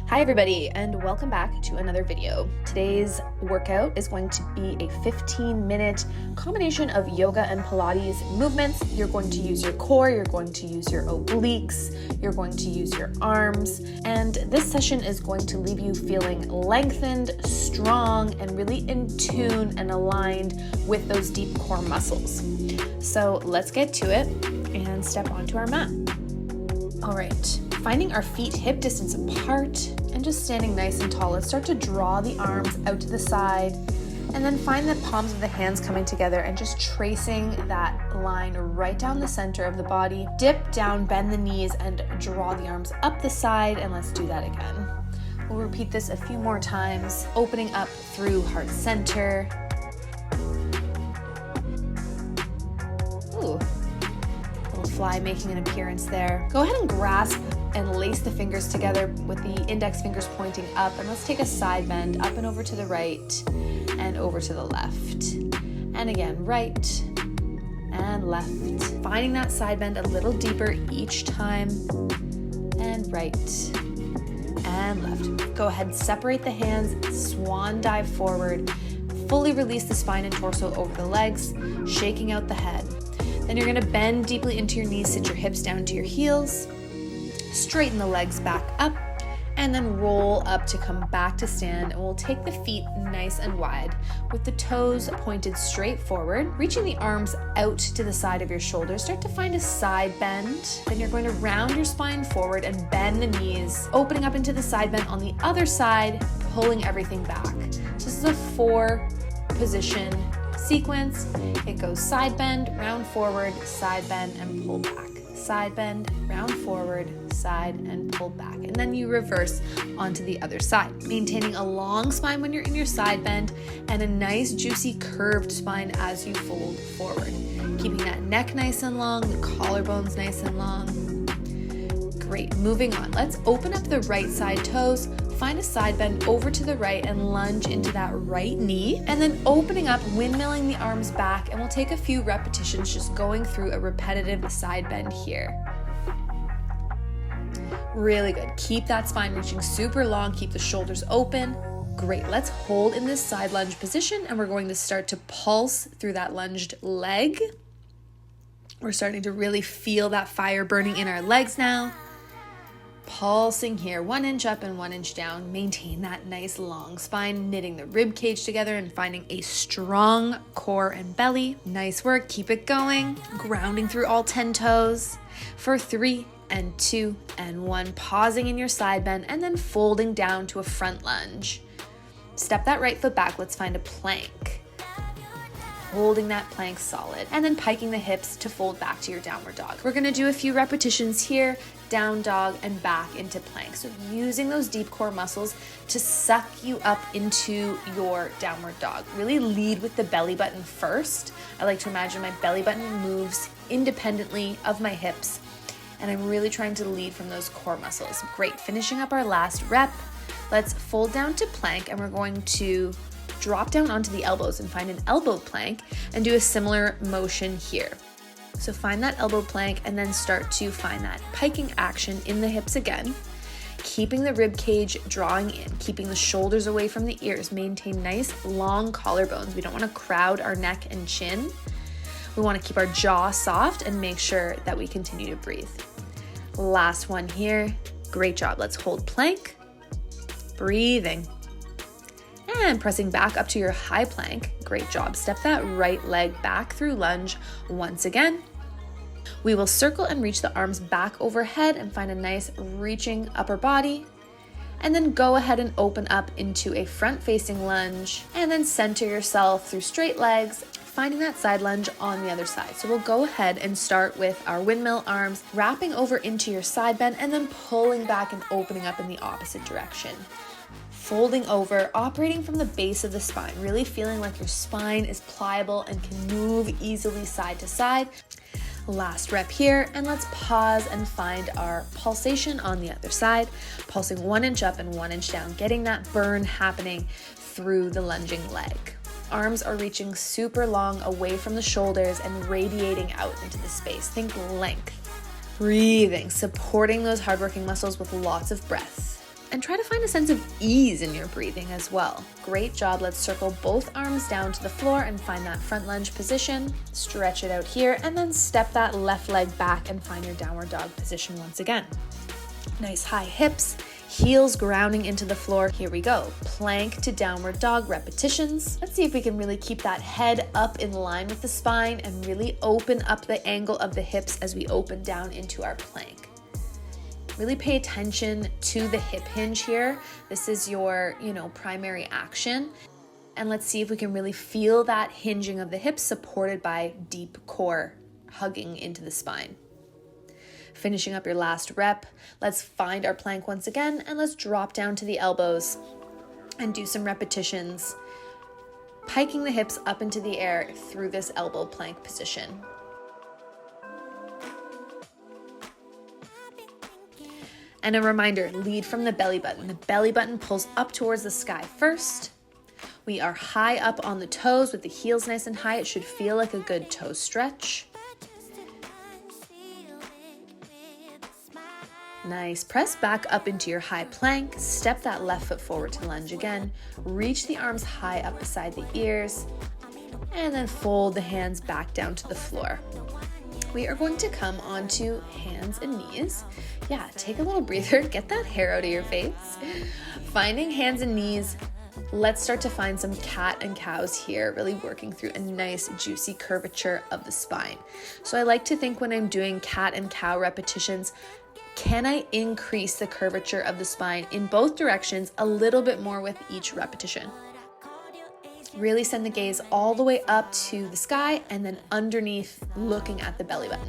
Hi everybody, and welcome back to another video. Today's workout is going to be a 15-minute combination of yoga and Pilates movements. You're going to use your core, you're going to use your obliques, you're going to use your arms, and this session is going to leave you feeling lengthened, strong, and really in tune and aligned with those deep core muscles. So let's get to it and step onto our mat. All right, finding our feet hip distance apart and just standing nice and tall. Let's start to draw the arms out to the side and then find the palms of the hands coming together and just tracing that line right down the center of the body. Dip down, bend the knees, and draw the arms up the side, and let's do that again. We'll repeat this a few more times, opening up through heart center. Ooh. Fly making an appearance there. Go ahead and grasp and lace the fingers together with the index fingers pointing up, and let's take a side bend up and over to the right and over to the left. And again, right and left. Finding that side bend a little deeper each time, and right and left. Go ahead, separate the hands, swan dive forward, fully release the spine and torso over the legs, shaking out the head. Then you're gonna bend deeply into your knees, sit your hips down to your heels, straighten the legs back up, and then roll up to come back to stand. And we'll take the feet nice and wide with the toes pointed straight forward, reaching the arms out to the side of your shoulders. Start to find a side bend. Then you're going to round your spine forward and bend the knees, opening up into the side bend on the other side, pulling everything back. So this is a 4-position sequence. It goes side bend, round forward, side bend, and pull back. Side bend, round forward, side, and pull back. And then you reverse onto the other side, maintaining a long spine when you're in your side bend and a nice juicy curved spine as you fold forward. Keeping that neck nice and long, the collarbones nice and long. Great, moving on. Let's open up the right side toes, find a side bend over to the right and lunge into that right knee, and then opening up, windmilling the arms back, and we'll take a few repetitions just going through a repetitive side bend here. Really good. Keep that spine reaching super long, keep the shoulders open. Great, let's hold in this side lunge position, and we're going to start to pulse through that lunged leg. We're starting to really feel that fire burning in our legs now. Pulsing here, 1 inch up and 1 inch down. Maintain that nice long spine, knitting the rib cage together and finding a strong core and belly. Nice work, keep it going. Grounding through all 10 toes for 3 and 2 and 1. Pausing in your side bend and then folding down to a front lunge. Step that right foot back, let's find a plank. Holding that plank solid, and then piking the hips to fold back to your downward dog. We're gonna do a few repetitions here, down dog and back into plank. So using those deep core muscles to suck you up into your downward dog. Really lead with the belly button first. I like to imagine my belly button moves independently of my hips, and I'm really trying to lead from those core muscles. Great, finishing up our last rep. Let's fold down to plank, and we're going to drop down onto the elbows and find an elbow plank and do a similar motion here. So find that elbow plank and then start to find that piking action in the hips again, keeping the rib cage drawing in, keeping the shoulders away from the ears. Maintain nice long collarbones. We don't want to crowd our neck and chin. We want to keep our jaw soft and make sure that we continue to breathe. Last one here. Great job. Let's hold plank, breathing, and pressing back up to your high plank. Great job. Step that right leg back through lunge once again. We will circle and reach the arms back overhead and find a nice reaching upper body. And then go ahead and open up into a front facing lunge, and then center yourself through straight legs, finding that side lunge on the other side. So we'll go ahead and start with our windmill arms, wrapping over into your side bend and then pulling back and opening up in the opposite direction. Folding over, operating from the base of the spine, really feeling like your spine is pliable and can move easily side to side. Last rep here, and let's pause and find our pulsation on the other side, pulsing 1 inch up and 1 inch down, getting that burn happening through the lunging leg. Arms are reaching super long away from the shoulders and radiating out into the space. Think length. Breathing, supporting those hardworking muscles with lots of breath. And try to find a sense of ease in your breathing as well. Great job. Let's circle both arms down to the floor and find that front lunge position. Stretch it out here and then step that left leg back and find your downward dog position once again. Nice high hips, heels grounding into the floor. Here we go. Plank to downward dog repetitions. Let's see if we can really keep that head up in line with the spine and really open up the angle of the hips as we open down into our plank. Really pay attention to the hip hinge here. This is your, primary action. And let's see if we can really feel that hinging of the hips supported by deep core hugging into the spine. Finishing up your last rep, let's find our plank once again and let's drop down to the elbows and do some repetitions, piking the hips up into the air through this elbow plank position. And a reminder, lead from the belly button. The belly button pulls up towards the sky first. We are high up on the toes with the heels nice and high. It should feel like a good toe stretch. Nice. Press back up into your high plank. Step that left foot forward to lunge again. Reach the arms high up beside the ears. And then fold the hands back down to the floor. We are going to come onto hands and knees. Yeah, take a little breather, get that hair out of your face. Finding hands and knees, let's start to find some cat and cows here, really working through a nice juicy curvature of the spine. So I like to think when I'm doing cat and cow repetitions, can I increase the curvature of the spine in both directions a little bit more with each repetition? Really send the gaze all the way up to the sky and then underneath looking at the belly button.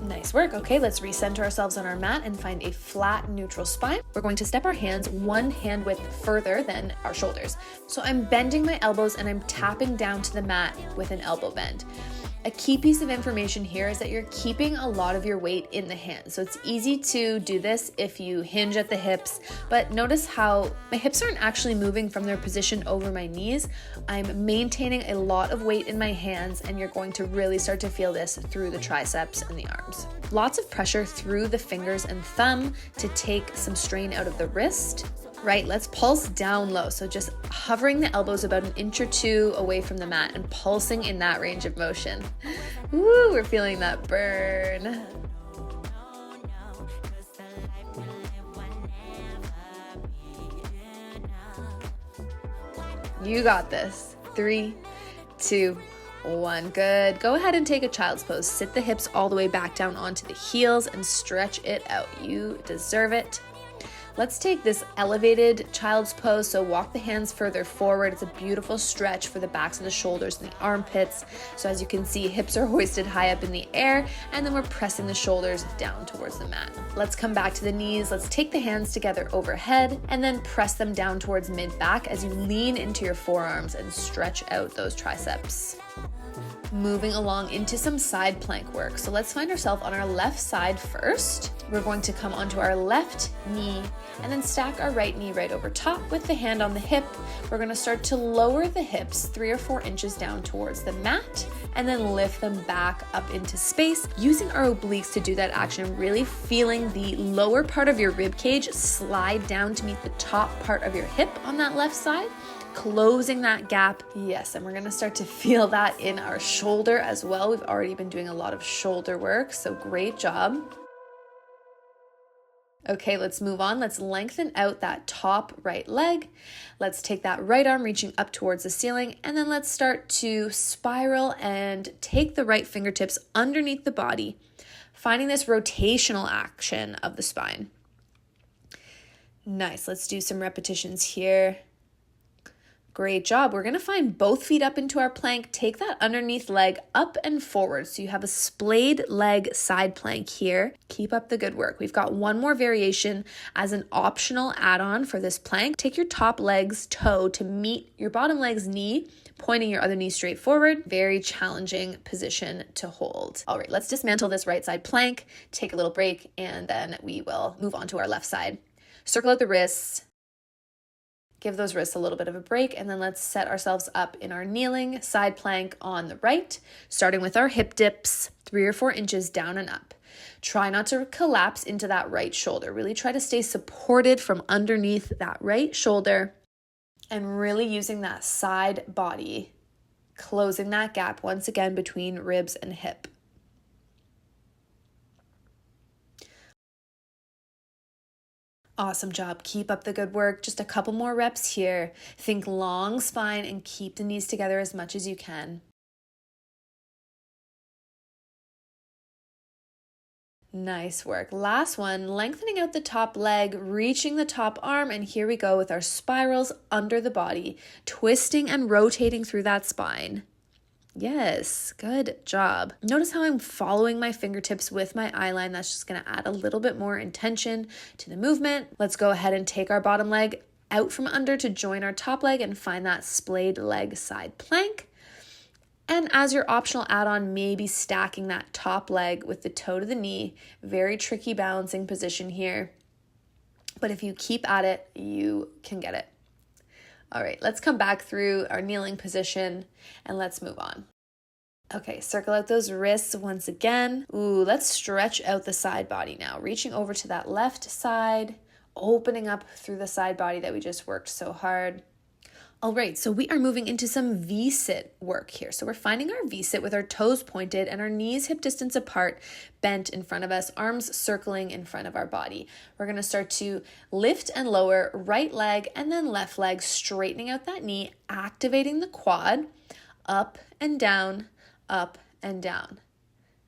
Nice work. Okay, let's recenter ourselves on our mat and find a flat neutral spine. We're going to step our hands one hand width further than our shoulders. So I'm bending my elbows and I'm tapping down to the mat with an elbow bend. A key piece of information here is that you're keeping a lot of your weight in the hands. So it's easy to do this if you hinge at the hips, but notice how my hips aren't actually moving from their position over my knees. I'm maintaining a lot of weight in my hands, and you're going to really start to feel this through the triceps and the arms. Lots of pressure through the fingers and thumb to take some strain out of the wrist. Right, let's pulse down low. So just hovering the elbows about an inch or two away from the mat and pulsing in that range of motion. Woo, we're feeling that burn. You got this. 3, 2, 1. Good. Go ahead and take a child's pose. Sit the hips all the way back down onto the heels and stretch it out. You deserve it. Let's take this elevated child's pose. So walk the hands further forward. It's a beautiful stretch for the backs of the shoulders and the armpits. So as you can see, hips are hoisted high up in the air, and then we're pressing the shoulders down towards the mat. Let's come back to the knees. Let's take the hands together overhead and then press them down towards mid-back as you lean into your forearms and stretch out those triceps. Moving along into some side plank work. So let's find ourselves on our left side first. We're going to come onto our left knee and then stack our right knee right over top with the hand on the hip. We're going to start to lower the hips 3 or 4 inches down towards the mat and then lift them back up into space, using our obliques to do that action, really feeling the lower part of your rib cage slide down to meet the top part of your hip on that left side. Closing that gap. Yes, and we're going to start to feel that in our shoulder as well. We've already been doing a lot of shoulder work, so great job. Okay, let's move on. Let's lengthen out that top right leg. Let's take that right arm reaching up towards the ceiling, and then let's start to spiral and take the right fingertips underneath the body, finding this rotational action of the spine. Nice. Let's do some repetitions here. Great job. We're going to find both feet up into our plank. Take that underneath leg up and forward. So you have a splayed leg side plank here. Keep up the good work. We've got one more variation as an optional add-on for this plank. Take your top leg's toe to meet your bottom leg's knee, pointing your other knee straight forward. Very challenging position to hold. All right, let's dismantle this right side plank, take a little break, and then we will move on to our left side. Circle out the wrists. Give those wrists a little bit of a break, and then let's set ourselves up in our kneeling side plank on the right, starting with our hip dips, 3 or 4 inches down and up. Try not to collapse into that right shoulder. Really try to stay supported from underneath that right shoulder and really using that side body, closing that gap once again between ribs and hip. Awesome job. Keep up the good work. Just a couple more reps here. Think long spine and keep the knees together as much as you can. Nice work. Last one, lengthening out the top leg, reaching the top arm, and here we go with our spirals under the body, twisting and rotating through that spine. Yes, good job. Notice how I'm following my fingertips with my eye line. That's just going to add a little bit more intention to the movement. Let's go ahead and take our bottom leg out from under to join our top leg and find that splayed leg side plank. And as your optional add-on, maybe stacking that top leg with the toe to the knee. Very tricky balancing position here. But if you keep at it, you can get it. All right, let's come back through our kneeling position and let's move on. Okay, circle out those wrists once again. Ooh, let's stretch out the side body now. Reaching over to that left side, opening up through the side body that we just worked so hard. All right, so we are moving into some V-sit work here. So we're finding our V-sit with our toes pointed and our knees hip distance apart, bent in front of us, arms circling in front of our body. We're gonna start to lift and lower right leg and then left leg, straightening out that knee, activating the quad, up and down, up and down.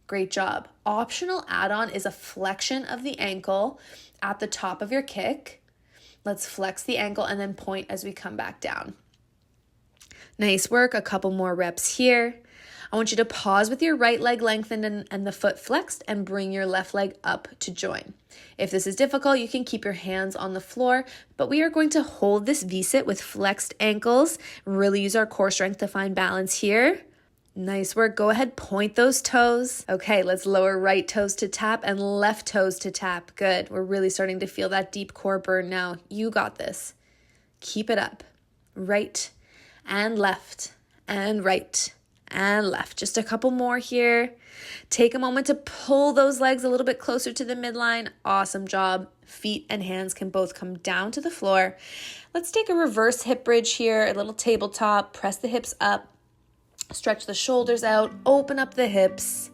Great job. Optional add-on is a flexion of the ankle at the top of your kick. Let's flex the ankle and then point as we come back down. Nice work. A couple more reps here. I want you to pause with your right leg lengthened and the foot flexed and bring your left leg up to join. If this is difficult, you can keep your hands on the floor, but we are going to hold this V-sit with flexed ankles. Really use our core strength to find balance here. Nice work. Go ahead, point those toes. Okay, let's lower right toes to tap and left toes to tap. Good. We're really starting to feel that deep core burn now. You got this. Keep it up. Right and left and right and left. Just a couple more here. Take a moment to pull those legs a little bit closer to the midline. Awesome job. Feet and hands can both come down to the floor. Let's take a reverse hip bridge here, a little tabletop. Press the hips up. Stretch the shoulders out, open up the hips,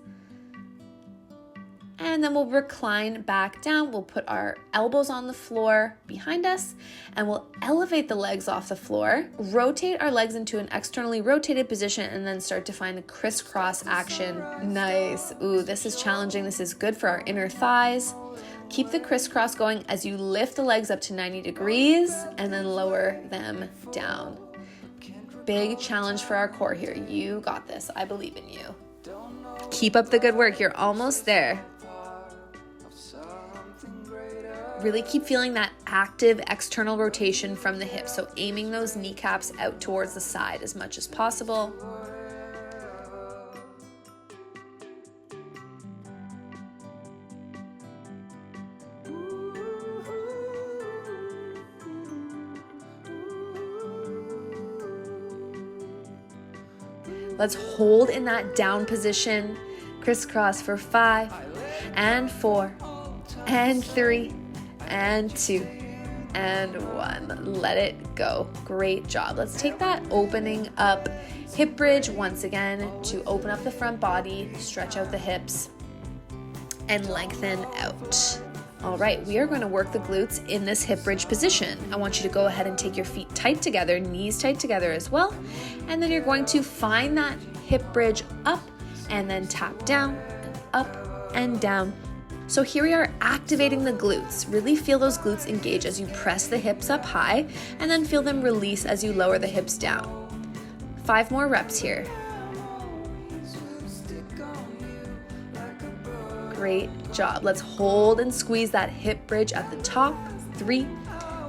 and then we'll recline back down. We'll put our elbows on the floor behind us, and we'll elevate the legs off the floor, rotate our legs into an externally rotated position, and then start to find a crisscross action. Nice. Ooh, this is challenging. This is good for our inner thighs. Keep the crisscross going as you lift the legs up to 90 degrees and then lower them down. Big challenge for our core here. You got this. I believe in you. Keep up the good work. You're almost there. Really keep feeling that active external rotation from the hips. So aiming those kneecaps out towards the side as much as possible. Let's hold in that down position. Crisscross for 5 and 4 and 3 and 2 and 1. Let it go. Great job. Let's take that opening up hip bridge once again to open up the front body, stretch out the hips, and lengthen out. All right, we are going to work the glutes in this hip bridge position. I want you to go ahead and take your feet tight together, knees tight together as well. And then you're going to find that hip bridge up and then tap down and up and down. So here we are activating the glutes. Really feel those glutes engage as you press the hips up high and then feel them release as you lower the hips down. 5 more reps here. Great job. Let's hold and squeeze that hip bridge at the top. 3,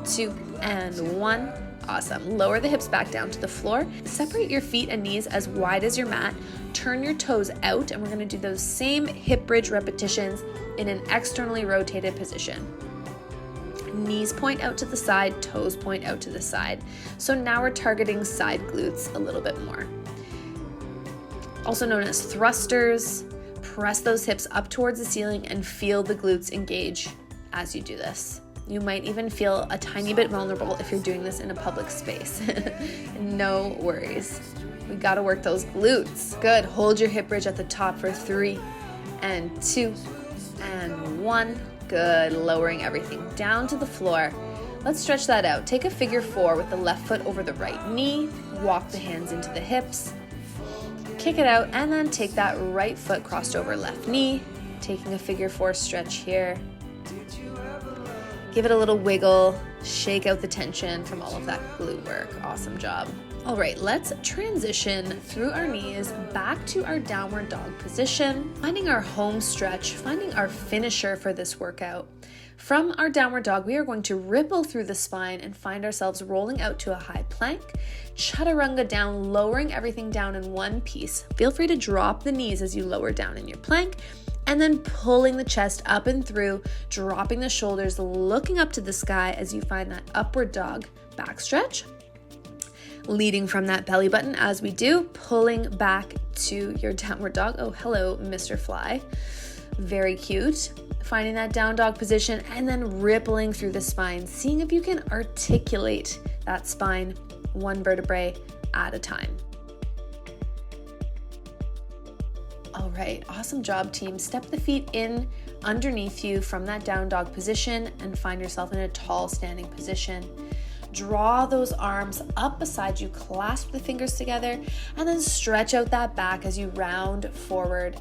2, and 1. Awesome. Lower the hips back down to the floor. Separate your feet and knees as wide as your mat. Turn your toes out, and we're going to do those same hip bridge repetitions in an externally rotated position. Knees point out to the side, toes point out to the side. So now we're targeting side glutes a little bit more. Also known as thrusters. Press those hips up towards the ceiling and feel the glutes engage as you do this. You might even feel a tiny bit vulnerable if you're doing this in a public space. No worries. We gotta work those glutes. Good, hold your hip bridge at the top for 3 and 2 and 1. Good, lowering everything down to the floor. Let's stretch that out. Take a figure 4 with the left foot over the right knee. Walk the hands into the hips. Kick it out and then take that right foot crossed over left knee. Taking a figure 4 stretch here. Give it a little wiggle. Shake out the tension from all of that glute work. Awesome job. All right, let's transition through our knees back to our downward dog position, finding our home stretch, finding our finisher for this workout. From our downward dog, we are going to ripple through the spine and find ourselves rolling out to a high plank, chaturanga down, lowering everything down in one piece. Feel free to drop the knees as you lower down in your plank, and then pulling the chest up and through, dropping the shoulders, looking up to the sky as you find that upward dog back stretch. Leading from that belly button as we do, pulling back to your downward dog. Oh, hello, Mr. Fly. Very cute. Finding that down dog position and then rippling through the spine, seeing if you can articulate that spine one vertebrae at a time. All right, awesome job, team. Step the feet in underneath you from that down dog position and find yourself in a tall standing position. Draw those arms up beside you, clasp the fingers together, and then stretch out that back as you round forward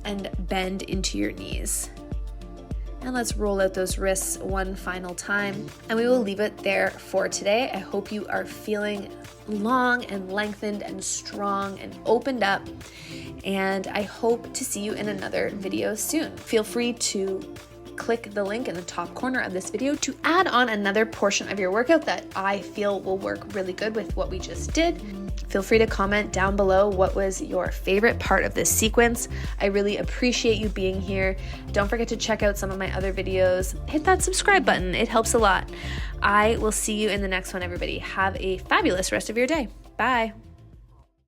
and bend into your knees. And let's roll out those wrists one final time, and we will leave it there for today. I hope you are feeling long and lengthened and strong and opened up, and I hope to see you in another video soon. Feel free to click the link in the top corner of this video to add on another portion of your workout that I feel will work really good with what we just did. Feel free to comment down below what was your favorite part of this sequence. I really appreciate you being here. Don't forget to check out some of my other videos. Hit that subscribe button. It helps a lot. I will see you in the next one, everybody. Have a fabulous rest of your day. Bye.